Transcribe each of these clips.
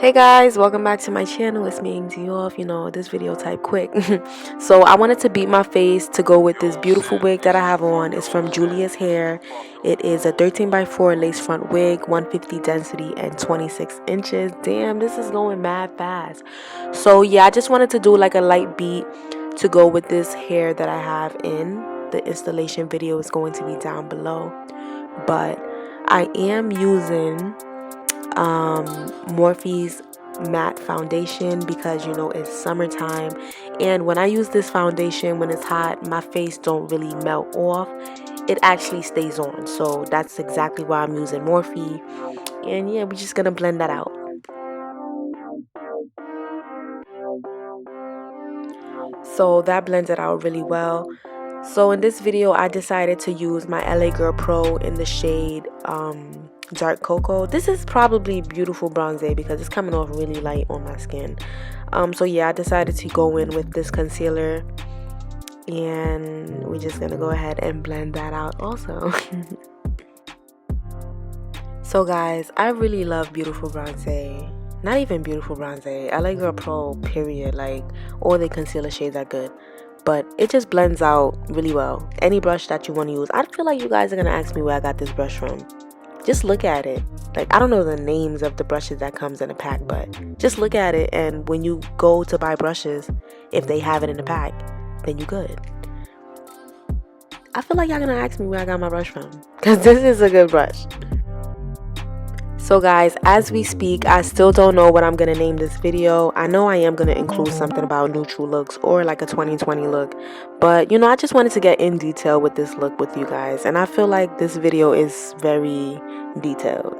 Hey guys, welcome back to my channel. It's me, Off. This video type quick. So I wanted to beat my face to go with this beautiful wig that I have on. It's from Julia's Hair. It is a 13x4 lace front wig, 150 density and 26 inches. Damn, this is going mad fast. So yeah, I just wanted to do like a light beat to go with this hair that I have in. The installation video is going to be down below. But I am using Morphe's matte foundation because it's summertime, and when I use this foundation when it's hot, my face don't really melt off. It actually stays on, so that's exactly why I'm using Morphe. And yeah, we're just gonna blend that out. So that blends it out really well. So in this video I decided to use my LA Girl Pro in the shade dark cocoa. This is probably beautiful bronze because it's coming off really light on my skin. So yeah, I decided to go in with this concealer, and we're just gonna go ahead and blend that out also. So guys, I really love beautiful bronze. Not even beautiful bronze, LA Girl Pro period. Like, all the concealer shades are good, but it just blends out really well. Any brush that you want to use. I feel like you guys are gonna ask me where I got this brush from. Just look at it. Like, I don't know the names of the brushes that comes in a pack, but just look at it, and when you go to buy brushes, if they have it in the pack, then you good. I feel like y'all gonna ask me where I got my brush from, because this is a good brush. So guys, as we speak, I still don't know what I'm gonna name this video. I know I am gonna include something about neutral looks or like a 2020 look, but I just wanted to get in detail with this look with you guys, and I feel like this video is very detailed.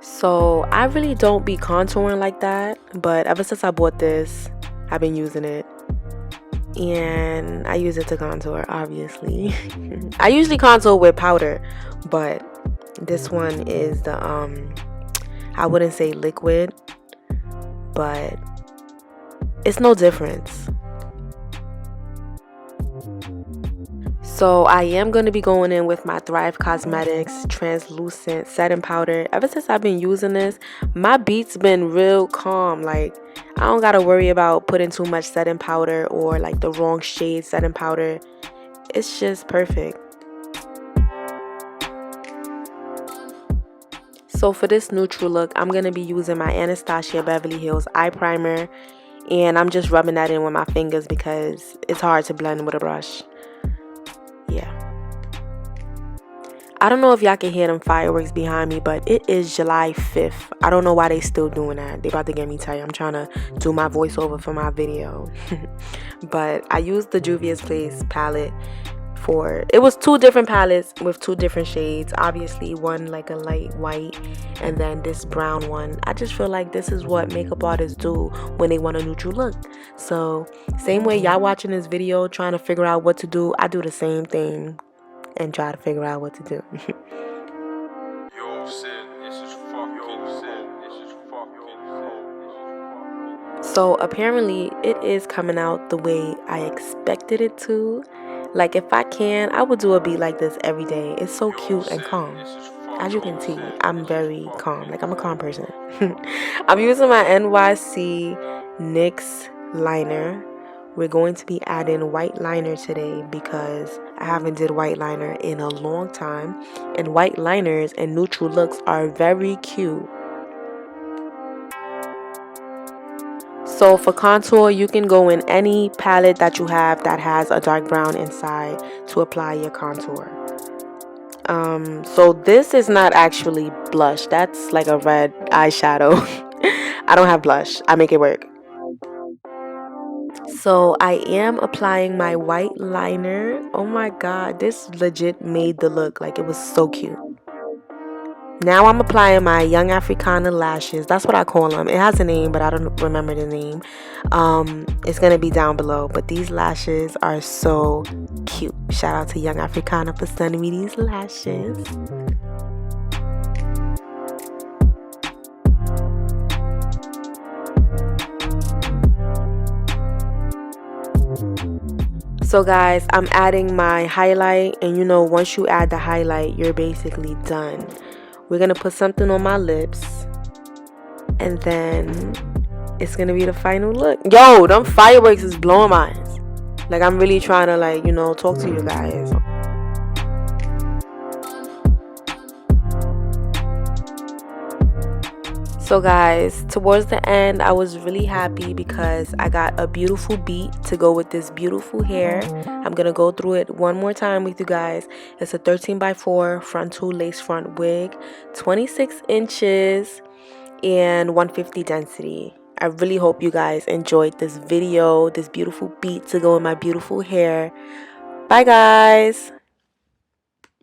So I really don't be contouring like that, but ever since I bought this, I've been using it, and I use it to contour, obviously. I usually contour with powder, but this one is the I wouldn't say liquid, but it's no difference. So I am going to be going in with my Thrive Cosmetics Translucent Setting Powder. Ever since I've been using this, my beats been real calm. Like, I don't got to worry about putting too much setting powder or like the wrong shade setting powder. It's just perfect. So for this neutral look, I'm going to be using my Anastasia Beverly Hills Eye Primer. And I'm just rubbing that in with my fingers because it's hard to blend with a brush. Yeah, I don't know if y'all can hear them fireworks behind me, but it is July 5th. I don't know why they still doing that. They about to get me tired. I'm trying to do my voiceover for my video. But I used the Juvia's Place palette for, it was two different palettes with two different shades. Obviously one like a light white, and then this brown one. I just feel like this is what makeup artists do when they want a neutral look. So same way y'all watching this video trying to figure out what to do, I do the same thing and try to figure out what to do. So apparently it is coming out the way I expected it to. Like, if I can, I would do a beat like this every day. It's so cute and calm. As you can see, I'm very calm. Like, I'm a calm person. I'm using my NYC NYX liner. We're going to be adding white liner today because I haven't did white liner in a long time. And white liners and neutral looks are very cute. So for contour, you can go in any palette that you have that has a dark brown inside to apply your contour. So this is not actually blush. That's like a red eyeshadow. I don't have blush. I make it work. So I am applying my white liner. Oh my god, this legit made the look. Like, it was so cute. Now I'm applying my Young Africana lashes. That's what I call them. It has a name, but I don't remember the name. It's going to be down below. But these lashes are so cute. Shout out to Young Africana for sending me these lashes. So guys, I'm adding my highlight, and you know, once you add the highlight, you're basically done. We're gonna put something on my lips, and then it's gonna be the final look. Yo, them fireworks is blowing my eyes. Like, I'm really trying to, like, you know, talk to you guys. So guys, towards the end, I was really happy because I got a beautiful beat to go with this beautiful hair. I'm gonna go through it one more time with you guys. It's a 13x4 frontal lace front wig, 26 inches, and 150 density. I really hope you guys enjoyed this video, this beautiful beat to go with my beautiful hair. Bye guys.